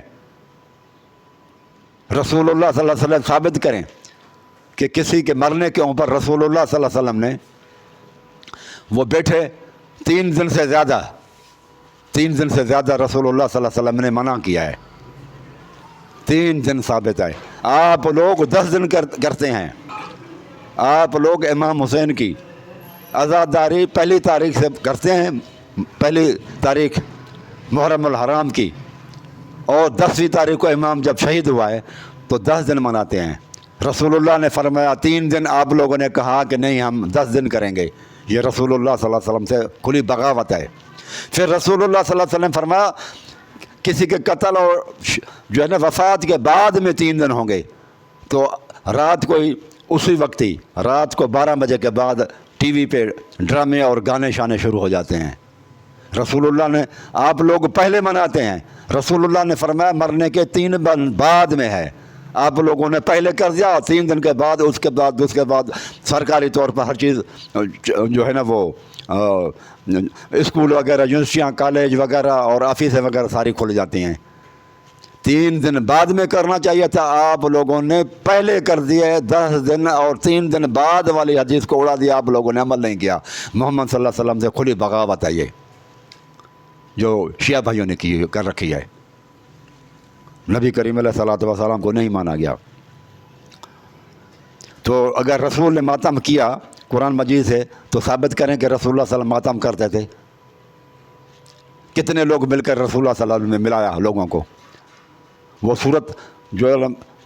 Speaker 2: رسول اللہ صلی اللہ علیہ وسلم ثابت کریں کہ کسی کے مرنے کے اوپر رسول اللہ صلی اللہ علیہ وسلم نے وہ بیٹھے 3 دن سے زیادہ رسول اللہ صلی اللہ علیہ وسلم نے منع کیا ہے. 3 دن ثابت ہے. آپ لوگ 10 دن کرتے ہیں. آپ لوگ امام حسین کی عزاداری 1 تاریخ سے کرتے ہیں. 1 تاریخ محرم الحرام کی، اور 10ویں تاریخ کو امام جب شہید ہوا ہے تو 10 دن مناتے ہیں۔ رسول اللہ نے فرمایا 3 دن، آپ لوگوں نے کہا کہ نہیں ہم 10 دن کریں گے، یہ رسول اللہ صلی اللہ علیہ وسلم سے کھلی بغاوت ہے۔ پھر رسول اللہ صلی اللہ علیہ وسلم فرمایا کسی کے قتل اور جو ہے نا وفات کے بعد میں 3 دن ہوں گے، تو رات کو ہی اسی وقت ہی رات کو 12 بجے کے بعد ٹی وی پہ ڈرامے اور گانے شانے شروع ہو جاتے ہیں۔ رسول اللہ نے، آپ لوگ پہلے مناتے ہیں، رسول اللہ نے فرمایا مرنے کے 3 دن بعد میں ہے، آپ لوگوں نے پہلے کر دیا، اور 3 دن کے بعد اس کے بعد سرکاری طور پر ہر چیز جو ہے نا وہ اسکول وغیرہ، یونیورسٹیاں، کالج وغیرہ اور آفیسیں وغیرہ ساری کھل جاتی ہیں۔ 3 دن بعد میں کرنا چاہیے تھا، آپ لوگوں نے پہلے کر دیے 10 دن، اور 3 دن بعد والی حدیث کو اڑا دیا، آپ لوگوں نے عمل نہیں کیا۔ محمد صلی اللہ علیہ وسلم سے کھلی بغاوت ہے یہ جو شیعہ بھائیوں نے کر رکھی ہے۔ نبی کریم علیہ الصلوۃ والسلام کو نہیں مانا گیا۔ تو اگر رسول نے ماتم کیا قرآن مجید سے تو ثابت کریں کہ رسول اللہ صلی اللہ علیہ وسلم ماتم کرتے تھے۔ کتنے لوگ مل کر رسول اللہ صلی اللہ علیہ وسلم نے ملایا لوگوں کو۔ وہ صورت جو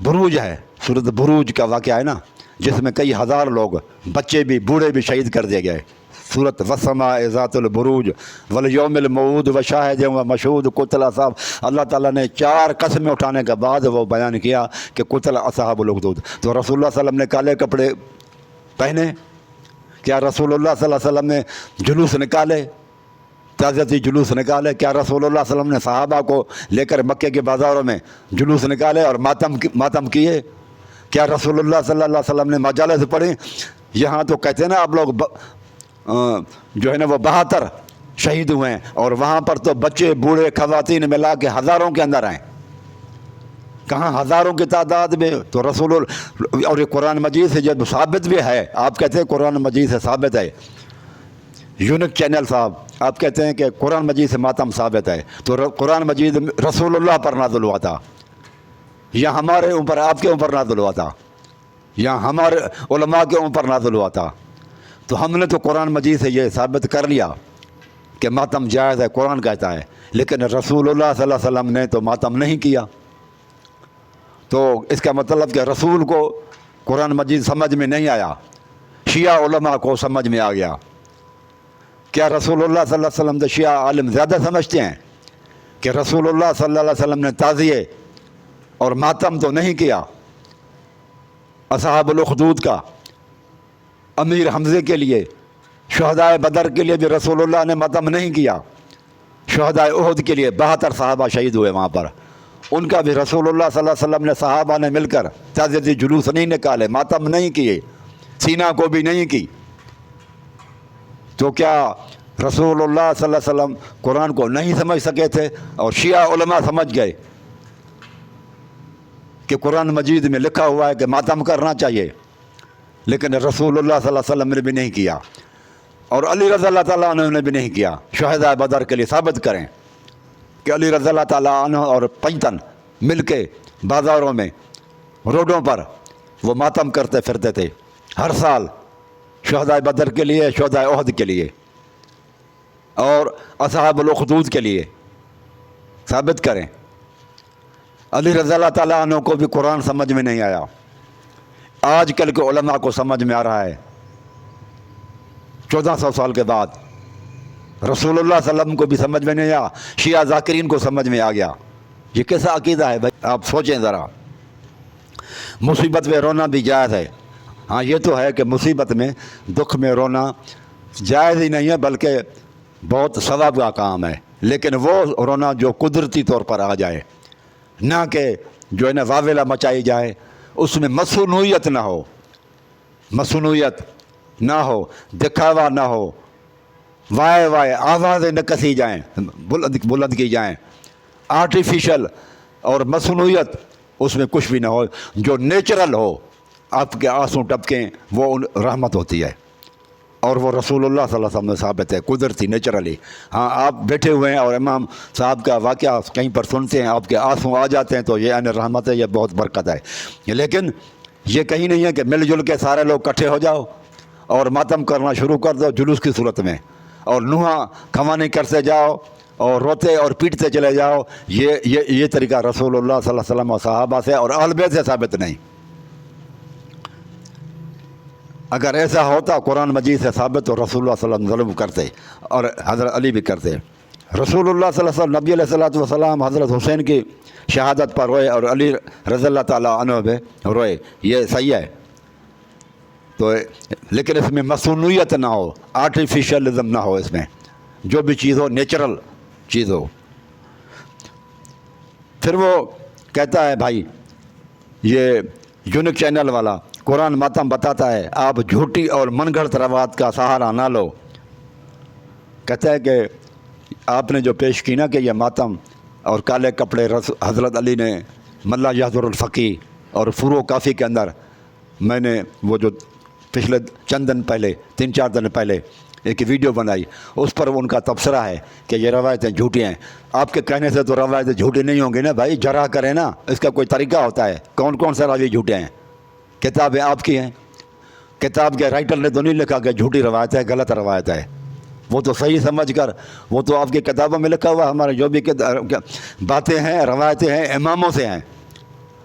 Speaker 2: بروج ہے، صورت بروج کا واقعہ ہے نا، جس میں کئی ہزار لوگ، بچے بھی بوڑھے بھی شہید کر دیے گئے۔ صورت والسماء ذات البروج والیوم الموعود وشاہد ومشہود قتل اصحاب، اللہ تعالیٰ نے 4 قسمیں اٹھانے کے بعد وہ بیان کیا کہ قتل اصحاب الاخدود۔ تو رسول اللہ صلی اللہ علیہ وسلم نے کالے کپڑے پہنے؟ کیا رسول اللہ صلی اللہ علیہ وسلم نے جلوس نکالے، تعزیتی جلوس نکالے؟ کیا رسول اللہ صلی اللہ علیہ وسلم نے صحابہ کو لے کر مکے کے بازاروں میں جلوس نکالے اور ماتم کیے؟ کیا رسول اللہ صلی اللہ علیہ وسلم نے مجالس پڑھی؟ یہاں تو کہتے ہیں نا آپ لوگ جو ہے نا وہ 72 شہید ہوئے ہیں، اور وہاں پر تو بچے بوڑھے خواتین ملا کے ہزاروں کے اندر آئیں۔ کہاں ہزاروں کی تعداد میں؟ تو رسول اور یہ قرآن مجید سے جب ثابت بھی ہے، آپ کہتے ہیں قرآن مجید سے ثابت ہے، یونک چینل صاحب آپ کہتے ہیں کہ قرآن مجید سے ماتم ثابت ہے، تو قرآن مجید رسول اللہ پر نازل ہوا تھا یا ہمارے اوپر، آپ کے اوپر نازل ہوا تھا، یا ہمارے علماء کے اوپر نازل ہوا تھا؟ تو ہم نے تو قرآن مجید سے یہ ثابت کر لیا کہ ماتم جائز ہے، قرآن کہتا ہے، لیکن رسول اللہ صلی اللہ علیہ وسلم نے تو ماتم نہیں کیا۔ تو اس کا مطلب کہ رسول کو قرآن مجید سمجھ میں نہیں آیا، شیعہ علماء کو سمجھ میں آ گیا۔ کیا رسول اللہ صلی اللہ علیہ وسلم تو شیعہ عالم زیادہ سمجھتے ہیں کہ رسول اللہ صلی اللہ علیہ وسلم نے تعزیے اور ماتم تو نہیں کیا؟ اصحاب الاخدود کا، امیر حمزے کے لیے، شہدائے بدر کے لیے بھی رسول اللہ نے ماتم نہیں کیا۔ شہدائے احد کے لیے 72 صحابہ شہید ہوئے وہاں پر، ان کا بھی رسول اللہ صلی اللہ علیہ وسلم نے صحابہ نے مل کر تعزیتی جلوس نہیں نکالے، ماتم نہیں کیے، سینہ کو بھی نہیں کی۔ تو کیا رسول اللہ صلی اللہ علیہ وسلم قرآن کو نہیں سمجھ سکے تھے؟ اور شیعہ علماء سمجھ گئے کہ قرآن مجید میں لکھا ہوا ہے کہ ماتم کرنا چاہیے، لیکن رسول اللہ صلی اللہ علیہ وسلم نے بھی نہیں کیا، اور علی رضی اللہ تعالیٰ عنہ نے بھی نہیں کیا۔ شہدائے بدر کے لیے ثابت کریں کہ علی رضی اللہ تعالیٰ عنہ اور پنجتن مل کے بازاروں میں، روڈوں پر وہ ماتم کرتے پھرتے تھے ہر سال، شہدائے بدر کے لیے، شہدائے احد کے لیے اور اصحاب الاخدود کے لیے۔ ثابت کریں۔ علی رضی اللہ تعالیٰ عنہ کو بھی قرآن سمجھ میں نہیں آیا، آج کل کے علماء کو سمجھ میں آ رہا ہے 1400 سال کے بعد۔ رسول اللہ صلی اللہ علیہ وسلم کو بھی سمجھ میں نہیں آیا، شیعہ ذاکرین کو سمجھ میں آ گیا۔ یہ کیسا عقیدہ ہے بھائی؟ آپ سوچیں ذرا۔ مصیبت میں رونا بھی جائز ہے، ہاں یہ تو ہے کہ مصیبت میں، دکھ میں رونا جائز ہی نہیں ہے، بلکہ بہت ثواب کا کام ہے، لیکن وہ رونا جو قدرتی طور پر آ جائے، نہ کہ جو ہے نا واویلا مچائی جائے، اس میں مصنوعیت نہ ہو، مصنوعیت نہ ہو، دکھاوا نہ ہو، وائے وائے آوازیں نہ کسی جائیں، بلند کی جائیں، آرٹیفیشل اور مصنوعیت اس میں کچھ بھی نہ ہو، جو نیچرل ہو، آپ کے آنسو ٹپکیں، وہ رحمت ہوتی ہے، اور وہ رسول اللہ صلی اللہ علیہ وسلم میں ثابت ہے، قدرتی نیچرلی۔ ہاں آپ بیٹھے ہوئے ہیں اور امام صاحب کا واقعہ کہیں پر سنتے ہیں، آپ کے آنسو آ جاتے ہیں، تو یہ عین رحمت ہے، یہ بہت برکت ہے۔ لیکن یہ کہیں نہیں ہے کہ مل جل کے سارے لوگ اکٹھے ہو جاؤ اور ماتم کرنا شروع کر دو جلوس کی صورت میں، اور نوحہ کھوانی کرتے جاؤ اور روتے اور پیٹتے چلے جاؤ، یہ طریقہ رسول اللہ صلی اللہ علیہ وسلم اور صحابہ سے اور اہل بیت سے ثابت نہیں۔ اگر ایسا ہوتا قرآن مجید سے ثابت تو رسول اللہ صلی اللہ علیہ وسلم ظلم کرتے اور حضرت علی بھی کرتے۔ رسول اللہ صلی اللہ علیہ وسلم، نبی علیہ الصلوۃ والسلام حضرت حسین کی شہادت پر روئے اور علی رضی اللہ تعالیٰ عنہ پہ روئے، یہ صحیح ہے، تو لیکن اس میں مصنوعیت نہ ہو، آرٹیفیشلزم نہ ہو، اس میں جو بھی چیز ہو نیچرل چیز ہو۔ پھر وہ کہتا ہے بھائی یہ یونک چینل والا قرآن ماتم بتاتا ہے، آپ جھوٹی اور من گھڑت روایت کا سہارا نہ لو۔ کہتا ہے کہ آپ نے جو پیش کی نا کہ یہ ماتم اور کالے کپڑے حضرت علی نے ملا یحضر الفقی اور فروع کافی کے اندر، میں نے وہ جو پچھلے چند دن پہلے 3-4 دن پہلے ایک ویڈیو بنائی، اس پر ان کا تبصرہ ہے کہ یہ روایتیں جھوٹی ہیں۔ آپ کے کہنے سے تو روایتیں جھوٹی نہیں ہوں گی نا بھائی، جرح کریں نا، اس کا کوئی طریقہ ہوتا ہے۔ کون کون سے راوی جھوٹے ہیں؟ کتابیں آپ کی ہیں، کتاب کے رائٹر نے تو نہیں لکھا کہ جھوٹی روایت ہے، غلط روایت ہے، وہ تو صحیح سمجھ کر، وہ تو آپ کی کتابوں میں لکھا ہوا، ہمارے جو بھی باتیں ہیں روایتیں ہیں اماموں سے ہیں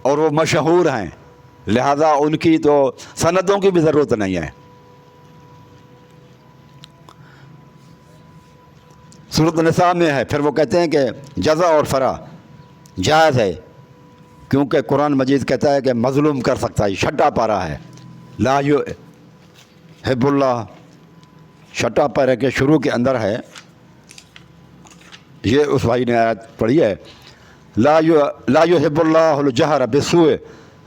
Speaker 2: اور وہ مشہور ہیں، لہذا ان کی تو سندوں کی بھی ضرورت نہیں ہے۔ سورۃ النساء میں ہے، پھر وہ کہتے ہیں کہ جزا اور فرا جائز ہے، کیونکہ قرآن مجید کہتا ہے کہ مظلوم کر سکتا ہے، چھٹا پارا ہے، لا یحب اللہ، چھٹا پارے کے شروع کے اندر ہے، یہ اس بھائی نے آیت پڑھی ہے، لا یحب اللہ الجہر بالسوء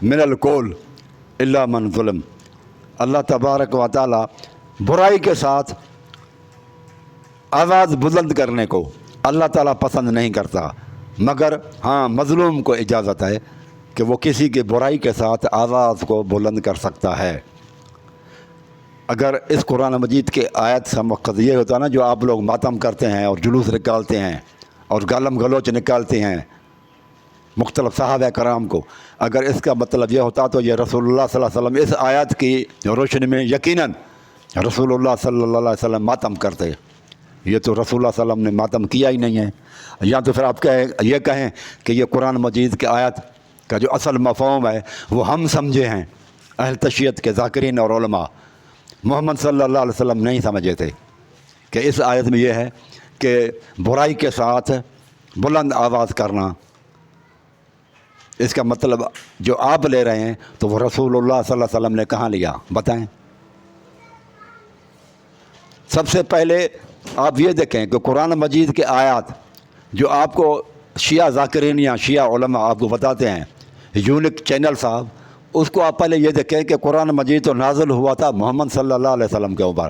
Speaker 2: من القول الا من ظلم۔ اللہ تبارک و تعالی برائی کے ساتھ آواز بلند کرنے کو اللہ تعالیٰ پسند نہیں کرتا، مگر ہاں مظلوم کو اجازت ہے کہ وہ کسی کی برائی کے ساتھ آواز کو بلند کر سکتا ہے۔ اگر اس قرآن مجید کے آیت سے مقصد یہ ہوتا نا جو آپ لوگ ماتم کرتے ہیں اور جلوس نکالتے ہیں اور گالم گلوچ نکالتے ہیں مختلف صحابہ کرام کو، اگر اس کا مطلب یہ ہوتا تو یہ رسول اللہ صلی اللہ علیہ وسلم اس آیت کی روشنی میں یقیناً رسول اللہ صلی اللہ علیہ وسلم ماتم کرتے۔ یہ تو رسول اللہ صلی اللہ علیہ وسلم نے ماتم کیا ہی نہیں ہے، یا تو پھر آپ یہ کہیں کہ یہ قرآن مجید کے آیت کا جو اصل مفہوم ہے وہ ہم سمجھے ہیں، اہل تشیعت کے ذاکرین اور علماء، محمد صلی اللہ علیہ وسلم نہیں سمجھے تھے کہ اس آیت میں یہ ہے کہ برائی کے ساتھ بلند آواز کرنا، اس کا مطلب جو آپ لے رہے ہیں تو وہ رسول اللہ صلی اللہ علیہ وسلم نے کہاں لیا بتائیں۔ سب سے پہلے آپ یہ دیکھیں کہ قرآن مجید کے آیات جو آپ کو شیعہ ذاکرین یا شیعہ علماء آپ کو بتاتے ہیں، یونک چینل صاحب، اس کو آپ پہلے یہ دیکھیں کہ قرآن مجید تو نازل ہوا تھا محمد صلی اللہ علیہ وسلم کے اوپر،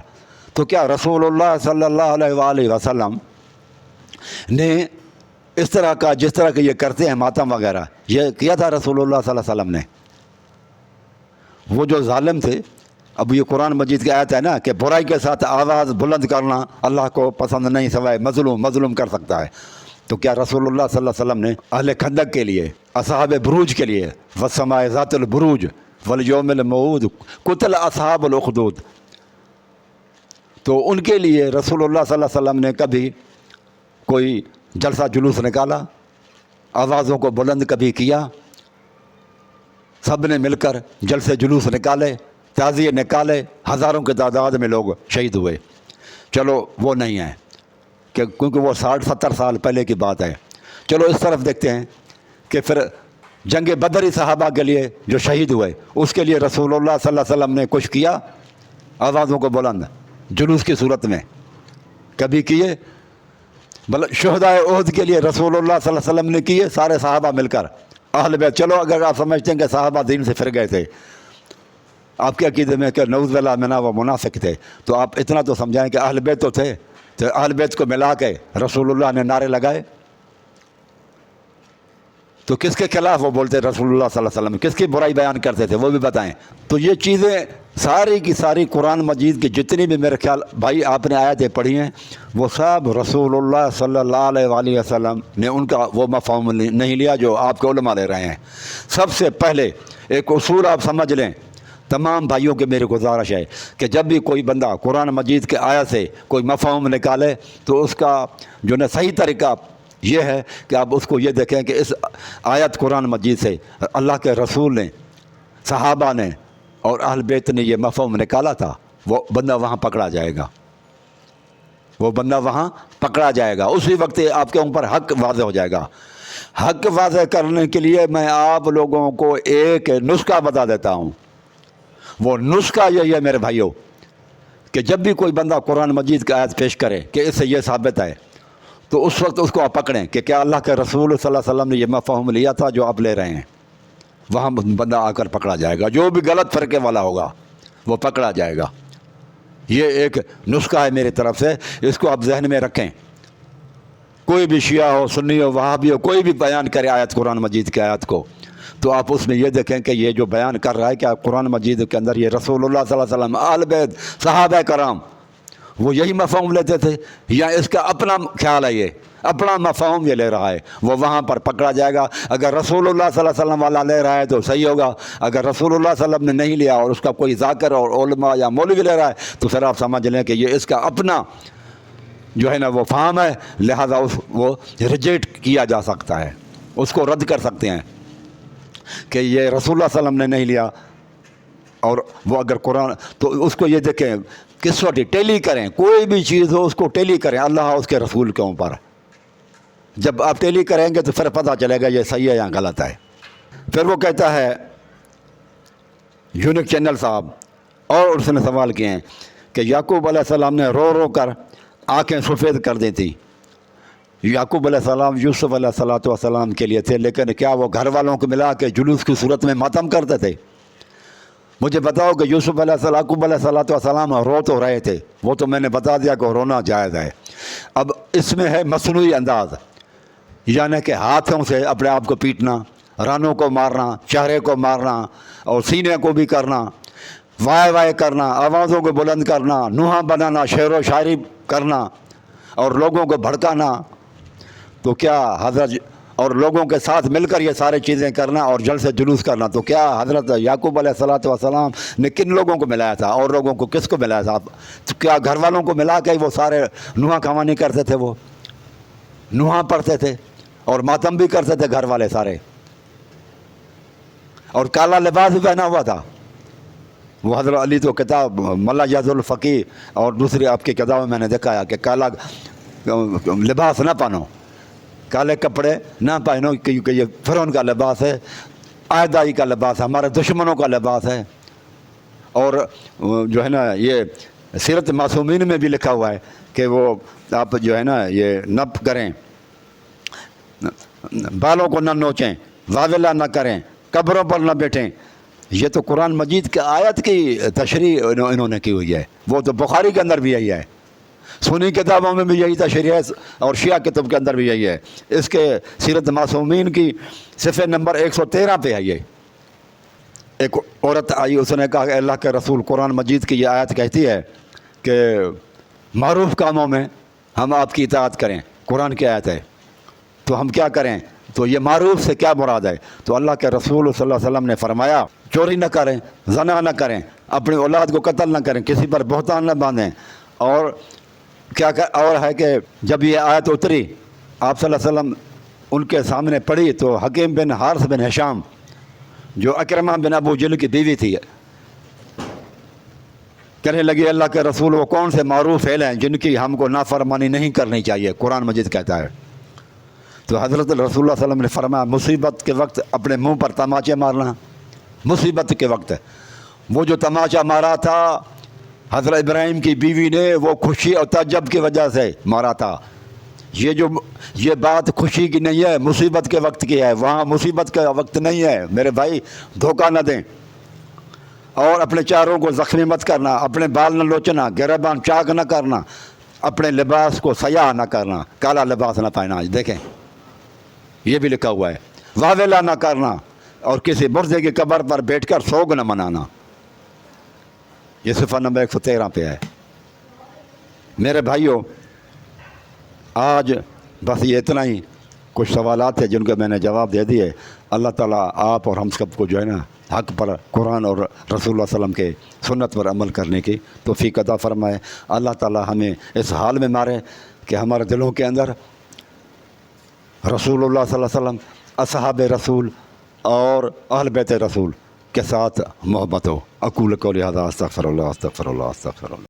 Speaker 2: تو کیا رسول اللہ صلی اللہ علیہ وآلہ وسلم نے اس طرح کا جس طرح کہ یہ کرتے ہیں ماتم وغیرہ، یہ کیا تھا رسول اللہ صلی اللہ علیہ وسلم نے؟ وہ جو ظالم تھے، اب یہ قرآن مجید کی آیت ہے نا کہ برائی کے ساتھ آواز بلند کرنا اللہ کو پسند نہیں، سوائے مظلوم کر سکتا ہے، تو کیا رسول اللہ صلی اللہ علیہ وسلم نے اہل خندق کے لیے، اصحاب بروج کے لیے، والسماء ذات البروج والیوم الموعود قتل اصحاب الاخدود، تو ان کے لیے رسول اللہ صلی اللہ علیہ وسلم نے کبھی کوئی جلسہ جلوس نکالا، آوازوں کو بلند کبھی کیا؟ سب نے مل کر جلسے جلوس نکالے، تعزیے نکالے، ہزاروں کی تعداد میں لوگ شہید ہوئے۔ چلو وہ نہیں ہے کیونکہ وہ 60-70 سال پہلے کی بات ہے۔ چلو اس طرف دیکھتے ہیں کہ پھر جنگ بدری صحابہ کے لیے جو شہید ہوئے، اس کے لیے رسول اللہ صلی اللہ علیہ وسلم نے کچھ کیا؟ آوازوں کو بلند جلوس کی صورت میں کبھی کیے؟ شہدائے احد کے لیے رسول اللہ صلی اللہ علیہ وسلم نے کیے، سارے صحابہ مل کر، اہل بیت۔ چلو اگر آپ سمجھتے ہیں کہ صحابہ دین سے پھر گئے تھے، آپ کے عقیدے میں کہ نعوذ باللہ منا وہ منافق تھے، تو آپ اتنا تو سمجھائیں کہ اہل بیت تو تھے، تو اہل بیت کو ملا کے رسول اللہ نے نعرے لگائے، تو کس کے خلاف وہ بولتے رسول اللہ صلی اللہ علیہ وسلم، کس کی برائی بیان کرتے تھے وہ بھی بتائیں۔ تو یہ چیزیں ساری کی ساری قرآن مجید کی جتنی بھی میرے خیال بھائی آپ نے آیتیں پڑھی ہیں، وہ سب رسول اللہ صلی اللہ علیہ وآلہ وسلم نے ان کا وہ مفہوم نہیں لیا جو آپ کے علماء لے رہے ہیں۔ سب سے پہلے ایک اصول آپ سمجھ لیں، تمام بھائیوں کے میری گزارش ہے کہ جب بھی کوئی بندہ قرآن مجید کے آیت سے کوئی مفہوم نکالے تو اس کا جو نا صحیح طریقہ یہ ہے کہ آپ اس کو یہ دیکھیں کہ اس آیت قرآن مجید سے اللہ کے رسول نے، صحابہ نے اور اہل بیت نے یہ مفہوم نکالا تھا، وہ بندہ وہاں پکڑا جائے گا، وہ بندہ وہاں پکڑا جائے گا۔ اسی وقت آپ کے اوپر حق واضح ہو جائے گا۔ حق واضح کرنے کے لیے میں آپ لوگوں کو ایک نسخہ بتا دیتا ہوں۔ وہ نسخہ یہی ہے میرے بھائیوں کہ جب بھی کوئی بندہ قرآن مجید کی آیت پیش کرے کہ اس سے یہ ثابت ہے، تو اس وقت اس کو آپ پکڑیں کہ کیا اللہ کے رسول صلی اللہ علیہ وسلم نے یہ مفہوم لیا تھا جو آپ لے رہے ہیں۔ وہاں بندہ آ کر پکڑا جائے گا، جو بھی غلط فرقے والا ہوگا وہ پکڑا جائے گا۔ یہ ایک نسخہ ہے میری طرف سے، اس کو آپ ذہن میں رکھیں۔ کوئی بھی شیعہ ہو، سنی ہو، وہابی ہو، کوئی بھی بیان کرے آیت قرآن مجید کی آیت کو، تو آپ اس میں یہ دیکھیں کہ یہ جو بیان کر رہا ہے کہ قرآن مجید کے اندر یہ رسول اللہ صلی اللہ علیہ وسلم، اہل بیت، صحابہ کرام وہ یہی مفہوم لیتے تھے، یا اس کا اپنا خیال ہے، یہ اپنا مفہوم یہ لے رہا ہے، وہ وہاں پر پکڑا جائے گا۔ اگر رسول اللہ صلی اللہ علیہ وسلم والا لے رہا ہے تو صحیح ہوگا، اگر رسول اللہ صلی اللہ علیہ وسلم نے نہیں لیا اور اس کا کوئی ذاکر اور علماء یا مولوی لے رہا ہے تو پھر آپ سمجھ لیں کہ یہ اس کا اپنا جو ہے نا وہ فہم ہے، لہذا وہ ریجیکٹ کیا جا سکتا ہے، اس کو رد کر سکتے ہیں کہ یہ رسول اللہ صلی اللہ علیہ وسلم نے نہیں لیا۔ اور وہ اگر قرآن تو اس کو یہ دیکھیں کس وقت ٹیلی کریں، کوئی بھی چیز ہو اس کو ٹیلی کریں اللہ اس کے رسول کے اوپر۔ جب آپ ٹیلی کریں گے تو پھر پتہ چلے گا یہ صحیح ہے یا غلط ہے۔ پھر وہ کہتا ہے یونک چینل صاحب، اور اس نے سوال کیے ہیں کہ یعقوب علیہ السلام نے رو رو کر آنکھیں سفید کر دی تھیں۔ یعقوب علیہ السلام یوسف علیہ السلام کے لیے تھے، لیکن کیا وہ گھر والوں کو ملا کے جلوس کی صورت میں ماتم کرتے تھے؟ مجھے بتاؤ کہ یوسف یعقوب علیہ السلام رو تو رہے تھے، وہ تو میں نے بتا دیا کہ رونا جائز ہے۔ اب اس میں ہے مصنوعی انداز، یعنی کہ ہاتھوں سے اپنے آپ کو پیٹنا، رانوں کو مارنا، چہرے کو مارنا اور سینے کو بھی کرنا، وائے وائے کرنا، آوازوں کو بلند کرنا، نوحہ بنانا، شعر و شاعری کرنا اور لوگوں کو بھڑکانا، تو کیا حضرت اور لوگوں کے ساتھ مل کر یہ سارے چیزیں کرنا اور جل سے جلوس کرنا، تو کیا حضرت یعقوب علیہ السلام نے کن لوگوں کو ملایا تھا اور لوگوں کو کس کو ملایا تھا؟ تو کیا گھر والوں کو ملا کے وہ سارے نوحہ خوانی کرتے تھے؟ وہ نوحہ پڑھتے تھے اور ماتم بھی کرتے تھے گھر والے سارے، اور کالا لباس بھی پہنا ہوا تھا۔ وہ حضرت علی تو کتاب ملا یاز الفقی اور دوسری آپ کی کتابوں میں نے دیکھا ہے کہ کالا لباس نہ پہنو، کالے کپڑے نہ پہنو، کیونکہ یہ فرعون کا لباس ہے، آئدائی کا لباس ہے، ہمارے دشمنوں کا لباس ہے۔ اور جو ہے نا یہ سیرت معصومین میں بھی لکھا ہوا ہے کہ وہ آپ جو ہے نا یہ نہ کریں، بالوں کو نہ نوچیں، واویلا نہ کریں، قبروں پر نہ بیٹھیں۔ یہ تو قرآن مجید کے آیت کی تشریح انہوں نے کی ہوئی ہے، وہ تو بخاری کے اندر بھی یہی ہے، سنی کتابوں میں بھی یہی تشریح ہے اور شیعہ کتب کے اندر بھی یہی ہے۔ اس کے سیرت معصومین کی صفحہ نمبر 113 پہ ہے۔ یہ ایک عورت آئی، اس نے کہا کہ اللہ کے رسول قرآن مجید کی یہ آیت کہتی ہے کہ معروف کاموں میں ہم آپ کی اطاعت کریں، قرآن کی آیت ہے، تو ہم کیا کریں؟ تو یہ معروف سے کیا مراد ہے؟ تو اللہ کے رسول صلی اللہ علیہ وسلم نے فرمایا چوری نہ کریں، زنا نہ کریں، اپنی اولاد کو قتل نہ کریں، کسی پر بہتان نہ باندھیں، اور کیا اور ہے کہ جب یہ آیت اتری آپ صلی اللہ علیہ وسلم ان کے سامنے پڑھی تو حکیم بن حارث بن ہشام جو اکرمہ بن ابو جہل کی بیوی تھی کہنے لگی اللہ کے رسول وہ کون سے معروف فعل ہیں جن کی ہم کو نافرمانی نہیں کرنی چاہیے؟ قرآن مجید کہتا ہے۔ تو حضرت رسول اللہ صلی اللہ علیہ وسلم نے فرمایا مصیبت کے وقت اپنے منہ پر تماچے مارنا، مصیبت کے وقت وہ جو تماچا مارا تھا حضرت ابراہیم کی بیوی نے، وہ خوشی اور تعجب کی وجہ سے مارا تھا۔ یہ بات خوشی کی نہیں ہے، مصیبت کے وقت کی ہے، وہاں مصیبت کا وقت نہیں ہے میرے بھائی، دھوکہ نہ دیں۔ اور اپنے چہروں کو زخمی مت کرنا، اپنے بال نہ لوچنا، گریبان چاک نہ کرنا، اپنے لباس کو سیاہ نہ کرنا، کالا لباس نہ پہننا، دیکھیں یہ بھی لکھا ہوا ہے۔ واویلا نہ کرنا اور کسی مردے کی قبر پر بیٹھ کر سوگ نہ منانا، یہ صفحہ نمبر 113 پہ ہے۔ میرے بھائیوں آج بس یہ اتنا ہی، کچھ سوالات تھے جن کے میں نے جواب دے دیے۔ اللہ تعالیٰ آپ اور ہم سب کو جو ہے نا حق پر قرآن اور رسول اللہ صلی اللہ علیہ وسلم کے سنت پر عمل کرنے کی توفیق عطا فرمائے۔ اللہ تعالی ہمیں اس حال میں مارے کہ ہمارے دلوں کے اندر رسول اللہ صلی اللہ علیہ وسلم، اصحاب رسول اور اہل بیت رسول کے ساتھ محبت ہو۔ اقول قولی ھذا استغفر اللہ استغفر اللہ استغفر اللہ۔